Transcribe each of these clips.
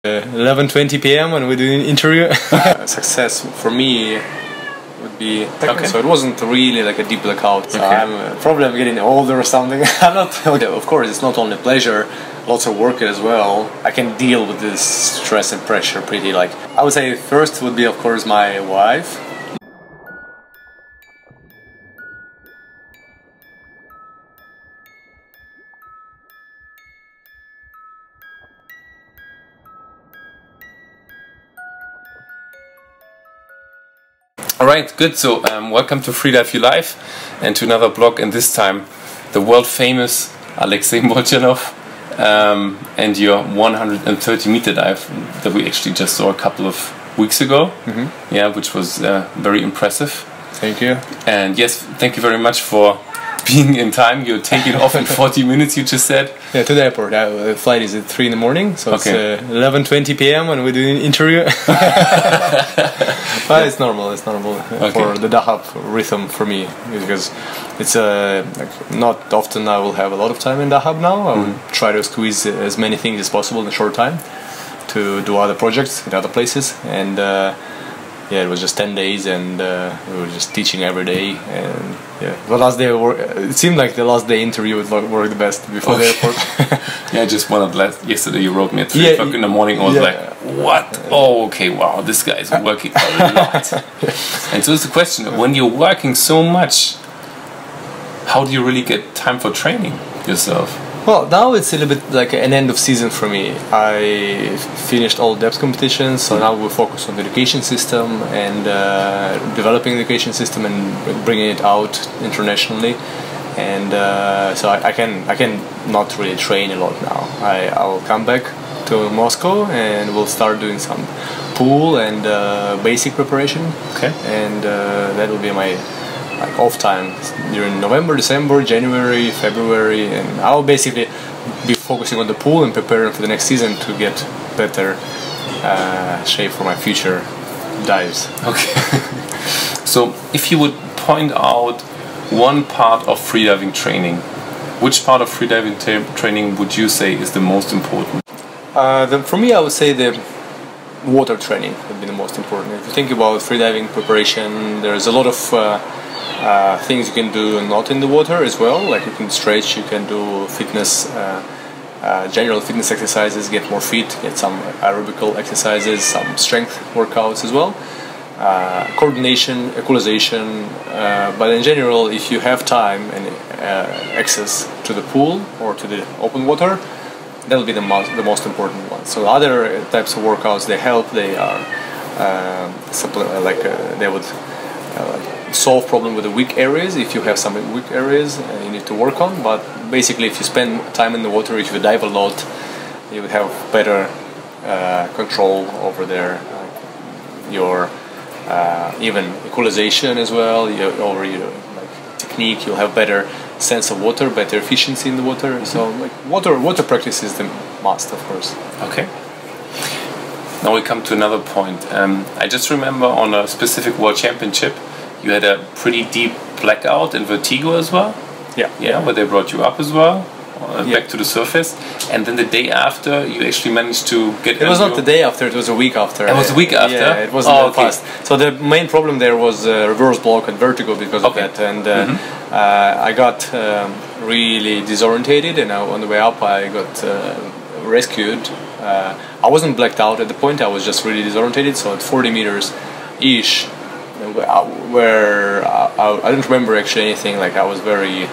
11:20 p.m. when we do an interview. Success for me would be okay. So it wasn't really like a deep blackout. So probably I'm getting older or something. I'm not. Of course, it's not only pleasure, lots of work as well. I can deal with this stress and pressure pretty. Like I would say, first would be of course my wife. Alright, good. So welcome to Freediving Live and to another blog, and this time the world famous Alexey Molchanov and your 130 meter dive that we actually just saw a couple of weeks ago. Yeah, which was very impressive. Thank you. And yes, thank you very much for being in time. You're taking off in 40 minutes, you just said. Yeah, to the airport. The flight is at 3 in the morning, so it's 11:20 p.m. when we do an interview. But it's normal. It's normal for the Dahab rhythm for me, because it's like not often I will have a lot of time in Dahab now. I will try to squeeze as many things as possible in a short time to do other projects in other places, and yeah, it was just 10 days, and we were just teaching every day. And yeah, the last day it seemed like the last day interview would work the best before the airport. Yeah, I just wanted yesterday you wrote me at 3 o'clock in the morning. I was like, what? Oh, okay, wow, this guy is working a lot. And so it's the question, when you're working so much, how do you really get time for training yourself? Well, now it's a little bit like an end of season for me. I finished all depth competitions, so now we'll focus on the education system and developing the education system and bringing it out internationally. And so I can not really train a lot now. I will come back to Moscow and we'll start doing some pool and basic preparation. Okay. And that will be my off time during November, December, January, February, and I'll basically be focusing on the pool and preparing for the next season to get better shape for my future dives. Okay. So if you would point out one part of freediving training, which part of freediving training would you say is the most important? For me, I would say the water training would be the most important. If you think about freediving preparation, there's a lot of things you can do not in the water as well. Like you can stretch, you can do fitness, general fitness exercises, get more fit, get some aerobical exercises, some strength workouts as well. Coordination, equalization, but in general, if you have time and access to the pool or to the open water, that will be the most important one. So other types of workouts, they help. They are they would solve problem with the weak areas. If you have some weak areas you need to work on, but basically if you spend time in the water, if you dive a lot, you would have better control over your even equalization as well, over your technique. You'll have better sense of water, better efficiency in the water. So like water practice is the must, of course. Okay. Now we come to another point. I just remember on a specific World Championship you had a pretty deep blackout and vertigo as well. Yeah, where they brought you up as well, back to the surface, and then the day after you actually managed to get. It was not the day after; it was a week after. It was a week after. Yeah, it wasn't that fast. So the main problem there was reverse block and vertigo because of that, and I got really disorientated, and on the way up I got rescued. I wasn't blacked out at the point; I was just really disorientated. So at 40 meters ish, where I don't remember actually anything. Like I was very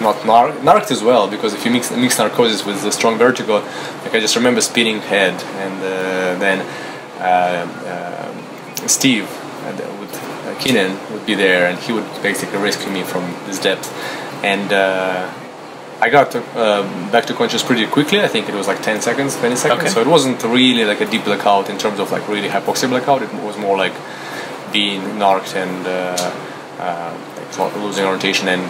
not narked as well, because if you mix narcosis with the strong vertigo, like I just remember spinning head, and then Steve Keenan would be there, and he would basically rescue me from this depth, and I got back to conscious pretty quickly. I think it was like 10 seconds, 20 seconds. So it wasn't really like a deep blackout in terms of like really hypoxic blackout. It was more like being narked and losing orientation. And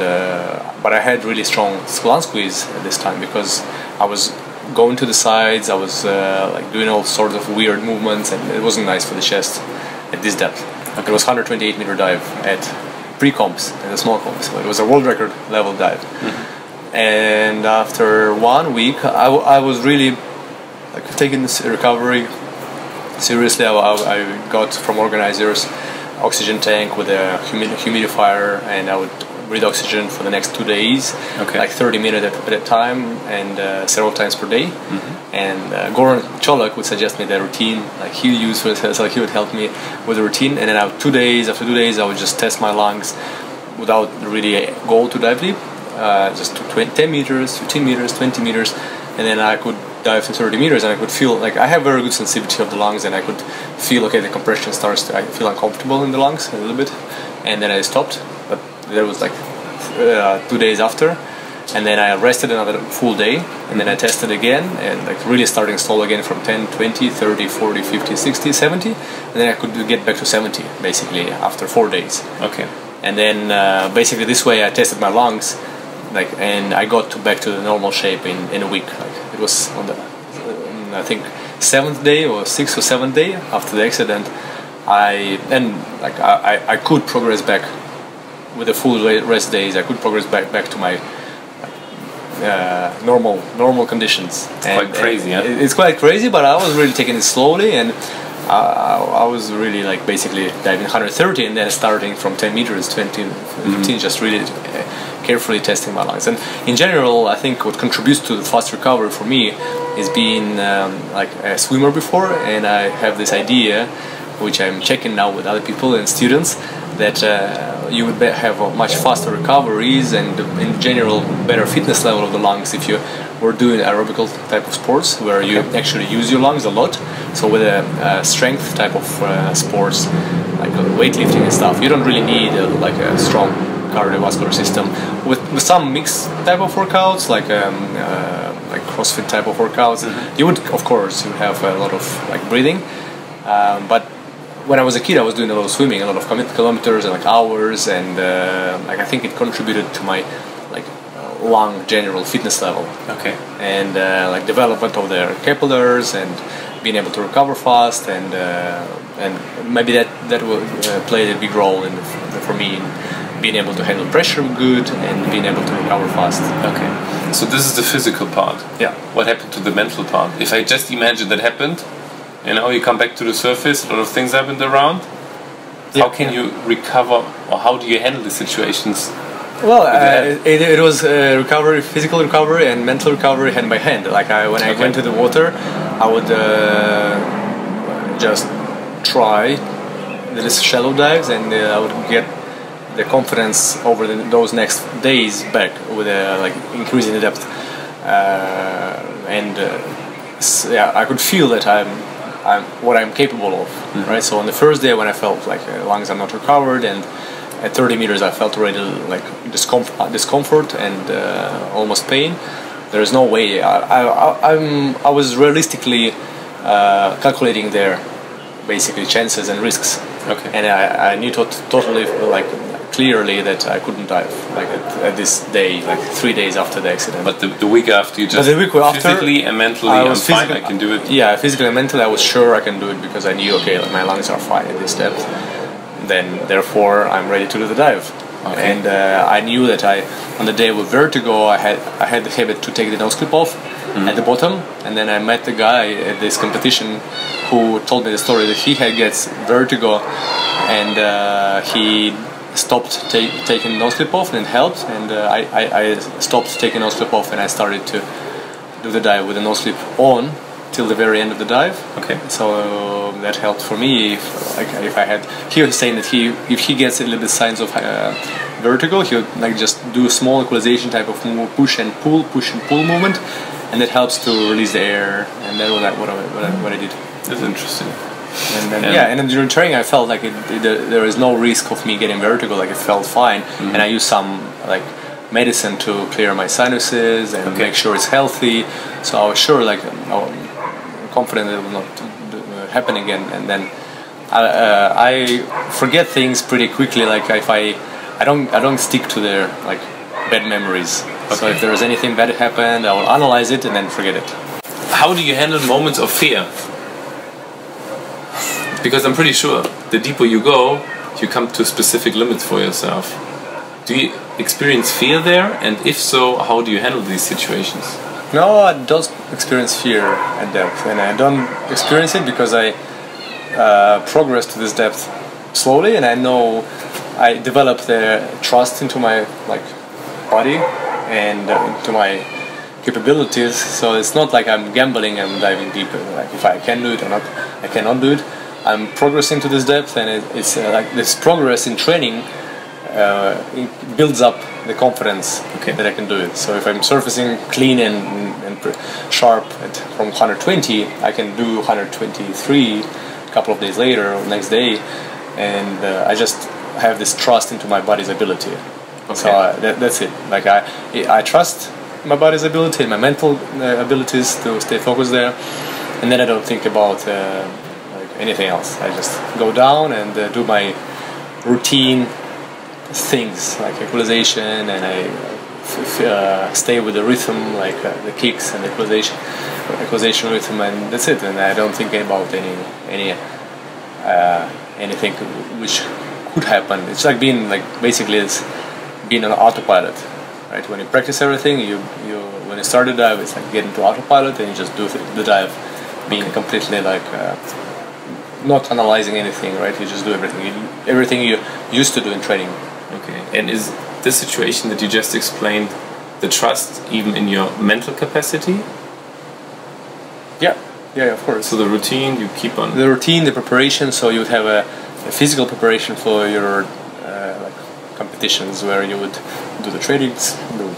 but I had really strong lung squeeze at this time because I was going to the sides. I was like doing all sorts of weird movements, and it wasn't nice for the chest at this depth. It was 128 meter dive at pre-comps and the small comps. So it was a world record level dive. And after 1 week, I was really taken this recovery seriously. I got from organizers oxygen tank with a humidifier, and I would breathe oxygen for the next 2 days, like 30 minutes at a time, and several times per day. And Goran Cholak would suggest me the routine, like he used for it, so he would help me with the routine. And then after 2 days, I would just test my lungs without really a goal to dive deep, just to 10 meters, 15 meters, 20 meters, and then I could dive to 30 meters, and I could feel like I have very good sensitivity of the lungs, and I could feel, okay, the compression starts to, I feel uncomfortable in the lungs a little bit, and then I stopped. But there was like 2 days after, and then I rested another full day, and then I tested again, and like really starting slow again from 10, 20, 30, 40, 50, 60, 70, and then I could get back to 70 basically after 4 days. Okay. And then basically this way I tested my lungs, like, and I got back to the normal shape in a week. Like it was on the I think 7th day or 6th or 7th day after the accident. I could progress back with the full rest days. I could progress back to my normal conditions. It's quite crazy, yeah? It's quite crazy, but I was really taking it slowly, and I was really like basically diving 130 and then starting from 10 meters, 20, 15, just really carefully testing my lungs. And in general, I think what contributes to the fast recovery for me is being like a swimmer before, and I have this idea, which I'm checking now with other people and students, that you would have much faster recoveries and in general better fitness level of the lungs if you were doing aerobical type of sports where you actually use your lungs a lot. So with a strength type of sports like weightlifting and stuff, you don't really need like a strong cardiovascular system. With some mixed type of workouts like CrossFit type of workouts, you would of course you have a lot of like breathing, but when I was a kid, I was doing a lot of swimming, a lot of kilometers and like hours, and like I think it contributed to my like lung general fitness level. Okay. And like development of their capillaries and being able to recover fast, and maybe that will play a big role in for me in being able to handle pressure good and being able to recover fast. Okay. So this is the physical part. Yeah. What happened to the mental part? If I just imagine that happened. You know, you come back to the surface, a lot of things happened around. How can you recover, or how do you handle the situations? Well, it was recovery, physical recovery and mental recovery hand by hand. Like when I went to the water, I would just try these shallow dives, and I would get the confidence over those next days back with like increasing the depth. Yeah, I could feel that what I'm capable of, right? So on the first day when I felt like lungs are not recovered, and at 30 meters I felt already like discomfort and almost pain. There is no way. I was realistically calculating their basically chances and risks. Okay. And I knew totally like clearly that I couldn't dive like at this day, like 3 days after the accident. But the week after, you just physically and mentally, I'm fine, I can do it. Yeah, physically and mentally, I was sure I can do it because I knew, okay, like my lungs are fine at this depth. Then, therefore, I'm ready to do the dive. Okay. And I knew that on the day with vertigo, I had the habit to take the nose clip off at the bottom, and then I met the guy at this competition who told me the story that he gets vertigo, and he stopped taking nose clip off, and it helped, and I stopped taking nose clip off, and I started to do the dive with the nose clip on till the very end of the dive. Okay. So that helped for me. If I had, he was saying that if he gets a little bit signs of vertigo, he would like just do a small equalization type of push and pull movement, and that helps to release the air, and that was what I did. That's interesting. And then, and then during training I felt like there is no risk of me getting vertigo, like it felt fine, and I used some like medicine to clear my sinuses and make sure it's healthy, so I was sure, like I'm confident it will not happen again. And then I forget things pretty quickly, like if I don't stick to their like bad memories. So if there is anything bad happened, I will analyze it and then forget it. How do you handle moments of fear? Because I'm pretty sure the deeper you go, you come to specific limits for yourself. Do you experience fear there? And if so, how do you handle these situations? No, I don't experience fear at depth, and I don't experience it because I progress to this depth slowly, and I know I develop the trust into my body and into my capabilities. So it's not like I'm gambling and diving deeper. Like if I can do it or not, I cannot do it. I'm progressing to this depth, and it's like this progress in training. It builds up the confidence that I can do it. So if I'm surfacing clean and sharp from 120, I can do 123 a couple of days later or next day, and I just have this trust into my body's ability. Okay. So that's it. Like I trust my body's ability and my mental abilities to stay focused there, and then I don't think about anything else. I just go down and do my routine things like equalization, and I stay with the rhythm, like the kicks and the equalization rhythm, and that's it. And I don't think about anything which could happen. It's like being basically it's being on autopilot, right? When you practice everything, when you start the dive, it's like getting to autopilot, and you just do the dive, being completely not analyzing anything, right? You just do everything you used to do in training. Okay. And is this situation that you just explained the trust even in your mental capacity? Yeah, of course. So the routine you keep on. The routine, the preparation. So you would have a physical preparation for your competitions, where you would do the trainings, do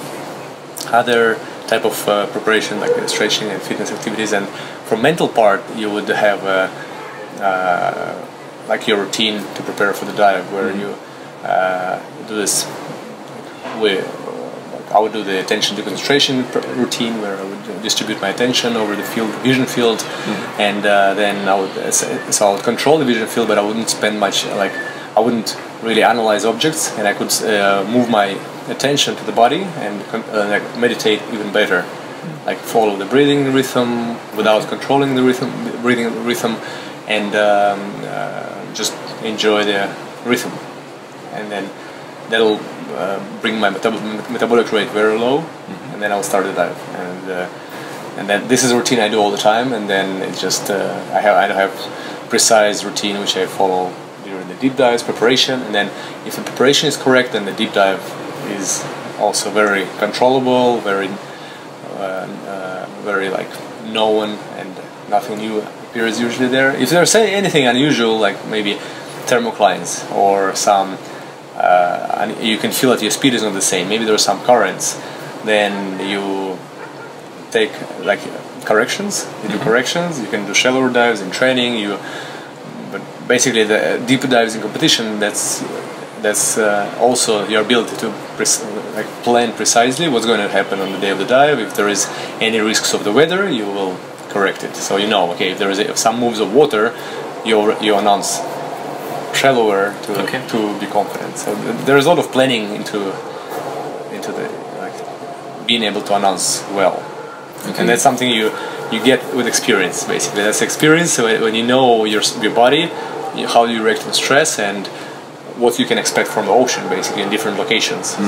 other type of preparation like stretching and fitness activities, and for mental part you would have your routine to prepare for the dive, where you do this I would do the attention to concentration routine, where I would distribute my attention over the vision field, and then I would control the vision field, but I wouldn't spend much, I wouldn't really analyze objects, and I could move my attention to the body and meditate even better, like follow the breathing rhythm without controlling the breathing rhythm, and just enjoy the rhythm, and then that'll bring my metabolic rate very low, and then I'll start the dive, and then this is a routine I do all the time, and then it's just I have precise routine which I follow during the deep dives preparation, and then if the preparation is correct, then the deep dive is also very controllable, very known, and nothing new appears usually there. If there's anything unusual, like maybe thermoclines or some and you can feel that your speed is not the same, maybe there are some currents, then you take corrections, you do corrections, you can do shallower dives in training, but basically the deeper dives in competition, that's also your ability to plan precisely what's going to happen on the day of the dive. If there is any risks of the weather, you will correct it, so okay, if there is some moves of water, you announce shallower to be confident. So there's a lot of planning into the being able to announce well, and that's something you get with experience. Basically, that's experience. So when you know your body, how you react to stress, and what you can expect from the ocean, basically in different locations. So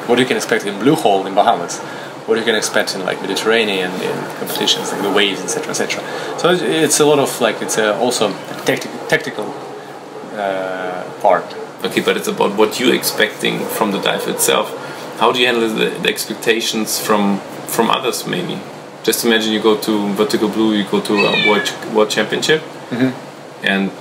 what you can expect in Blue Hole in Bahamas, what you can expect in Mediterranean in competitions, like the waves, etc., etc. So it's a lot of it's also tactical part. Okay, but it's about what you're expecting from the dive itself. How do you handle the expectations from others, maybe? Just imagine you go to Vertical Blue, you go to a World Championship, and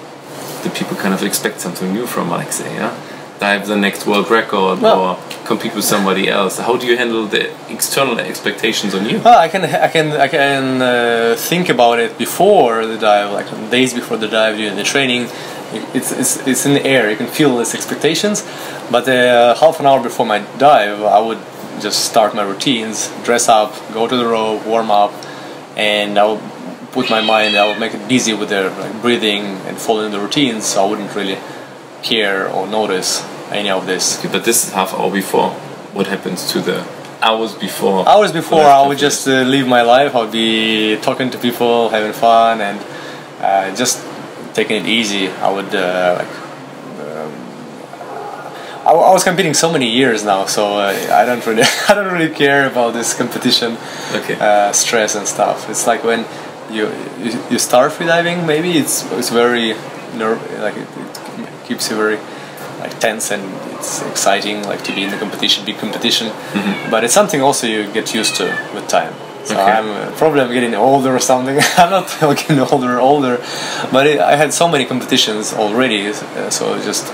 the people kind of expect something new from Alexey, yeah? Dive the next world record or compete with somebody else. How do you handle the external expectations on you? Well, I can think about it before the dive, like days before the dive, during the training. It's in the air. You can feel these expectations, but half an hour before my dive, I would just start my routines, dress up, go to the rope, warm up, and I would put my mind. I would make it busy with the breathing and following the routines, so I wouldn't really care or notice any of this. Okay, but this is half hour before. What happens to the hours before? Hours before, I would just live my life. I would be talking to people, having fun, and just taking it easy. I I was competing so many years now, so I don't really care about this competition stress and stuff. It's like when you start freediving, maybe it's very like it keeps you very like tense, and it's exciting like to be in the competition, big competition. But it's something also you get used to with time. So I'm getting older or something. I'm not getting older, but I had so many competitions already, so just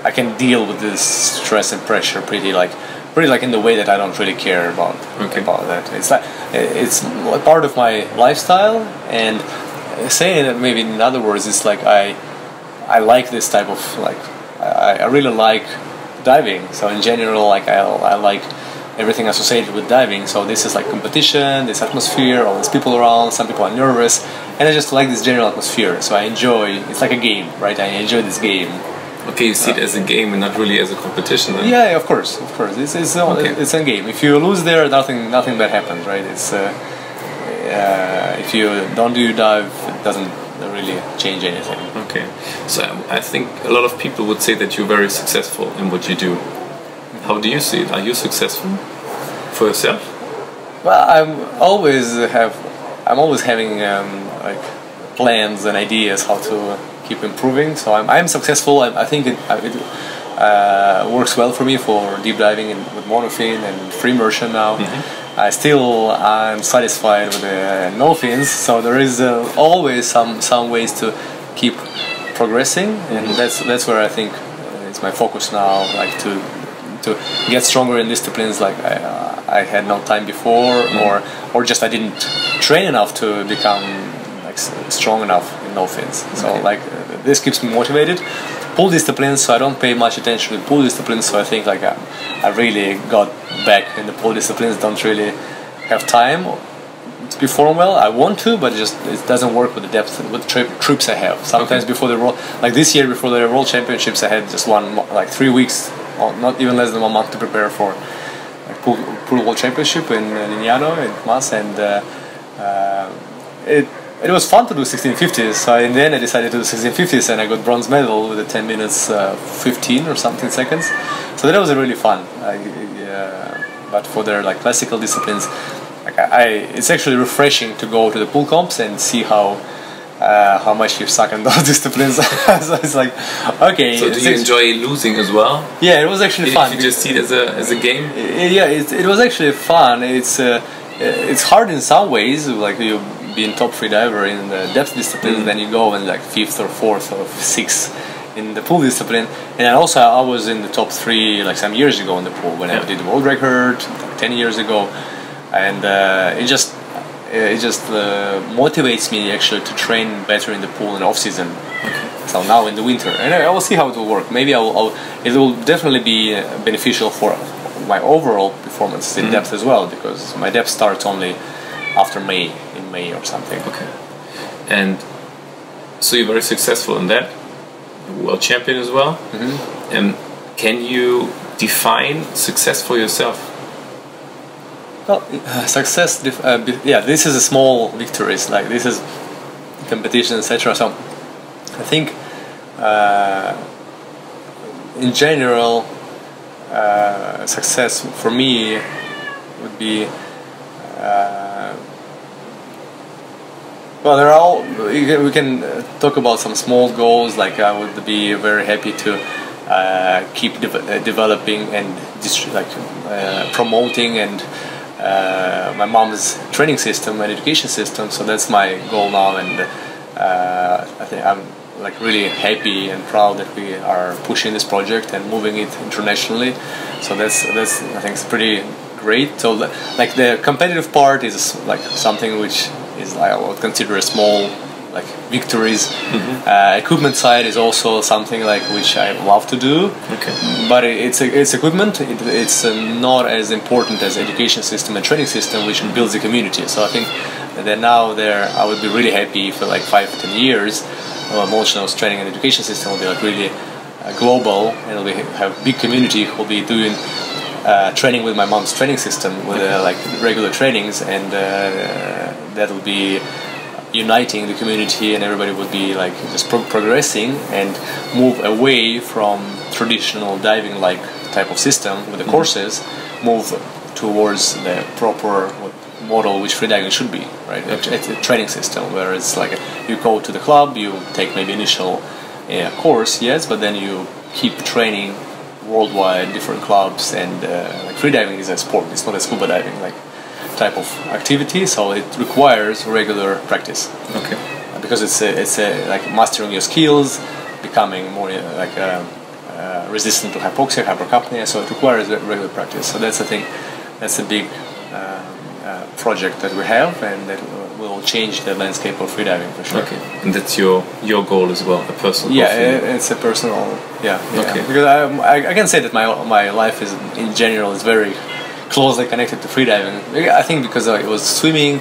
I can deal with this stress and pressure pretty like in the way that I don't really care about that. It's like it's part of my lifestyle, and saying it maybe in other words, it's like I like this type of like I really like diving. So in general, like I like everything associated with diving. So this is like competition, this atmosphere, all these people around. Some people are nervous, and I just like this general atmosphere. So I enjoy. It's like a game, right? I enjoy this game. Okay, you see it as a game and not really as a competition, then? Yeah, of course. It's a game. If you lose there, nothing bad happens, right? It's if you don't do dive, it doesn't really change anything. Okay, so I think a lot of people would say that you're very successful in what you do. How do you see it? Are you successful for yourself? Well, I'm always having like plans and ideas how to keep improving. So I'm successful. I think it works well for me for deep diving with monofin and free-immersion now. I'm satisfied with the no fins, so there is always some ways to keep progressing, and that's where I think it's my focus now, like to get stronger in disciplines like I had no time before, or just I didn't train enough to become like strong enough in no fins. So like this keeps me motivated. Pull disciplines, so I don't pay much attention to pull disciplines, so I think like I really got back in the pull disciplines, don't really have time to perform well. I want to, but it doesn't work with the depth, with the trips I have. Sometimes before the like this year before the World Championships, I had just like 3 weeks, or not even less than 1 month to prepare for like pull World Championship in Lignano, in Bahamas, and it was fun to do 1650s, so in the end I decided to do 1650s, and I got bronze medal with the 10 minutes 15 or something seconds. So that was really fun. But for their like classical disciplines, like it's actually refreshing to go to the pool comps and see how much you suck in those disciplines. So it's like, okay. So do you enjoy losing as well? Yeah, it was actually fun. If you just see it as a game? Yeah, it was actually fun. It's hard in some ways, like you being top freediver in the depth discipline, then you go in like 5th or 4th or 6th in the pool discipline, and also I was in the top 3 like some years ago in the pool when I did the world record like 10 years ago, and it just motivates me actually to train better in the pool in off season. So now in the winter, and I will see how it will work. Maybe it will definitely be beneficial for my overall performance in depth as well, because my depth starts only after May or something. Okay. And so you're very successful in that, world champion as well. And can you define success for yourself? Well, success, yeah, this is a small victories, like this is competition, etc. So I think in general success for me would be well, we can talk about some small goals, like I would be very happy to keep developing and promoting and my mom's training system and education system. So that's my goal now, and I think I'm like really happy and proud that we are pushing this project and moving it internationally. So that's I think it's pretty great. So like the competitive part is like something which is I would consider a small like victories. Equipment side is also something like which I love to do. But it's equipment. It's not as important as education system and training system, which builds the community. So I think that now I would be really happy for like 5-10 years. Molchanov's training and education system will be like really global, and we have big community who will be doing training with my mom's training system with like regular trainings, and that will be uniting the community, and everybody would be like just progressing and move away from traditional diving like type of system with the courses, move towards the proper model which freediving should be, right? It's a training system where it's like you go to the club, you take maybe initial course, yes, but then you keep training worldwide, different clubs, and like freediving is a sport, it's not a scuba diving like type of activity, so it requires regular practice. Okay. Because it's like mastering your skills, becoming more like resistant to hypoxia, hypercapnia, so it requires regular practice. So that's the thing, that's a big project that we have, and that will change the landscape of freediving for sure. Okay, and that's your goal as well, a personal goal. Yeah, it's a personal. Yeah. Okay. Because I can say that my life is in general is very closely connected to freediving. I think because I was swimming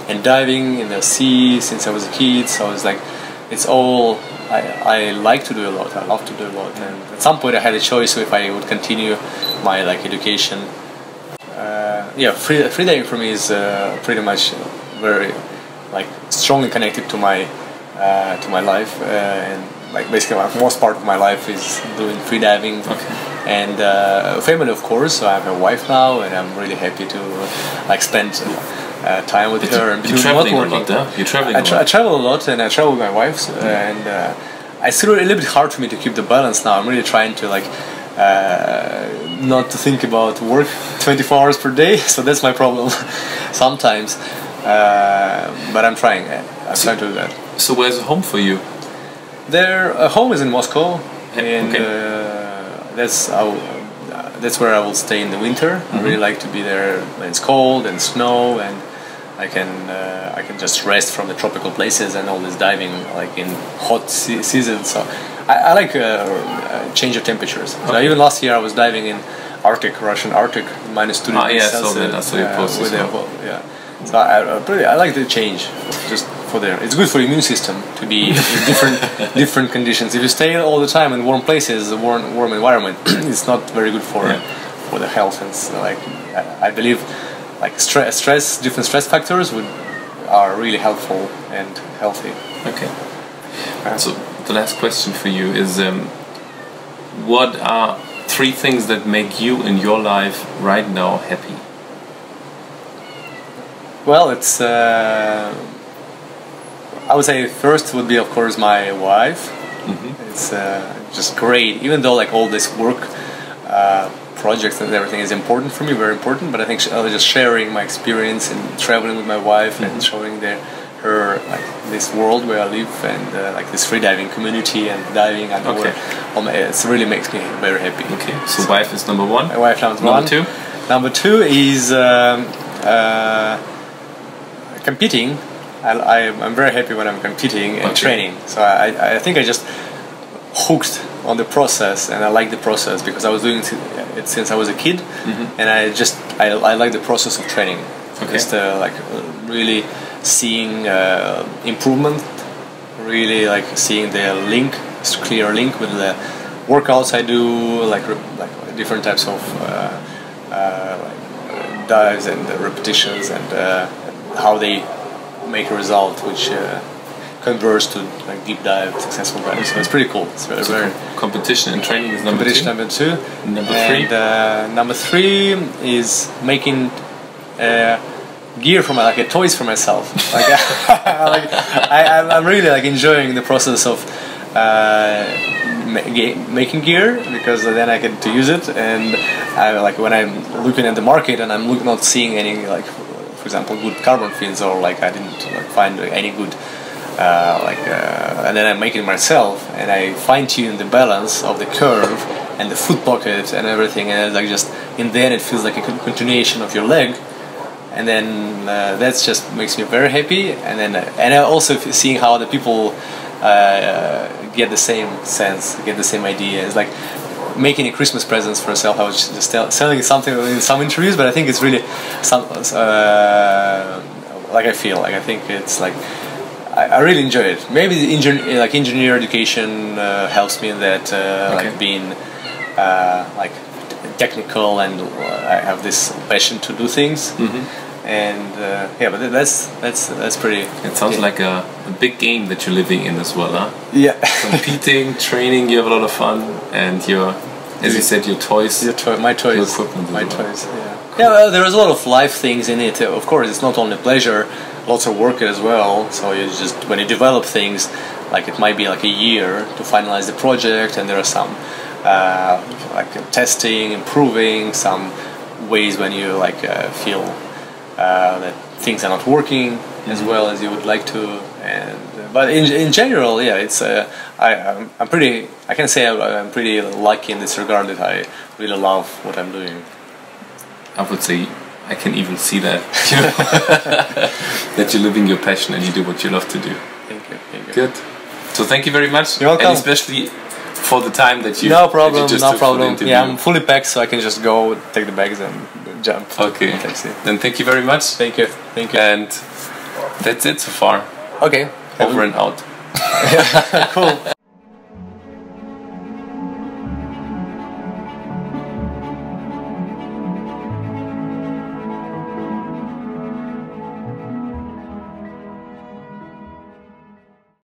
and diving in the sea since I was a kid, so it's like it's all I like to do a lot. I love to do a lot, and at some point I had a choice if I would continue my like education. Freediving for me is pretty much very like strongly connected to my life, and like basically most part of my life is doing freediving. Okay. And family, of course. So I have a wife now, and I'm really happy to like spend time with her. And you're traveling a lot, yeah? You're traveling a lot. I travel a lot, and I travel with my wife, and it's really a little bit hard for me to keep the balance now. I'm really trying to like not to think about work 24 hours per day, so that's my problem sometimes. But I'm trying. I'm trying to do that. So where's home for you? Home is in Moscow, and okay. That's where I will stay in the winter. Mm-hmm. I really like to be there when it's cold and snow, and I can just rest from the tropical places and all this diving like in hot season. So I like change of temperatures. Okay. So even last year I was diving in Russian Arctic, -2 degrees Celsius. I saw your post as well. So I like the change. Just for there, it's good for the immune system to be in different conditions. If you stay all the time in warm places, a warm environment, it's not very good for the health. And so, like I believe, like different stress factors are really helpful and healthy. Okay. So the last question for you is, what are 3 things that make you in your life right now happy? Well, it's I would say first would be of course my wife. Mm-hmm. It's just great, even though like all this work projects and everything is important for me, very important. But I think just sharing my experience and traveling with my wife, mm-hmm. and showing her like this world where I live, and like this freediving community and diving underwater. Okay. It really makes me very happy. Okay, so wife is number 1. My wife number 1. 2. Number 2 is competing. I'm very happy when I'm competing and training. So I think I just hooked on the process, and I like the process because I was doing it since I was a kid, mm-hmm. and I like the process of training. Okay. Just like really seeing improvement, really like seeing the clear link with the workouts I do, like different types of like dives and repetitions, and how they make a result which converts to like deep dive, successful dive. So it's pretty cool. It's very competition and training is number 2. Number 2. Number 3. And number 3 is making gear for toys for myself. I'm really like enjoying the process of making gear, because then I get to use it, and I like when I'm looking at the market and I'm not seeing any like, for example, good carbon fins, or like I didn't find any good and then I make it myself, and I fine-tune the balance of the curve and the foot pocket and everything, and like just in the end it feels like a continuation of your leg, and then that just makes me very happy. And I also seeing how the people get the same sense, get the same idea. It's like making a Christmas presents for yourself. I was just selling something in some interviews, but I think it's really like I feel like I think it's like I really enjoy it. Maybe the engineer education helps me in that, like being like technical, and I have this passion to do things. Mm-hmm. and yeah, but that's pretty. It sounds like a big game that you're living in as well, huh? Yeah. Competing, training, you have a lot of fun, and your, as you said, your toys. My toys. Your equipment. My toys. Yeah. Yeah. Well, there is a lot of life things in it. Of course, it's not only pleasure, lots of work as well. So you just when you develop things, like it might be like a year to finalize the project, and there are some like testing, improving, some ways when you like feel that things are not working as well as you would like to, and but in general, yeah, it's I'm pretty. I can say I'm pretty lucky in this regard that I really love what I'm doing. I would say I can even see that that you're living your passion and you do what you love to do. Thank you. Thank you. Good. So thank you very much. You're welcome. And especially for the time that you. No problem. That you just No took for the problem. interview. Yeah, I'm fully packed, so I can just go take the bags and jump. Okay. Then thank you very much. Thank you. Thank you. And that's it so far. Okay. Over and out. Cool.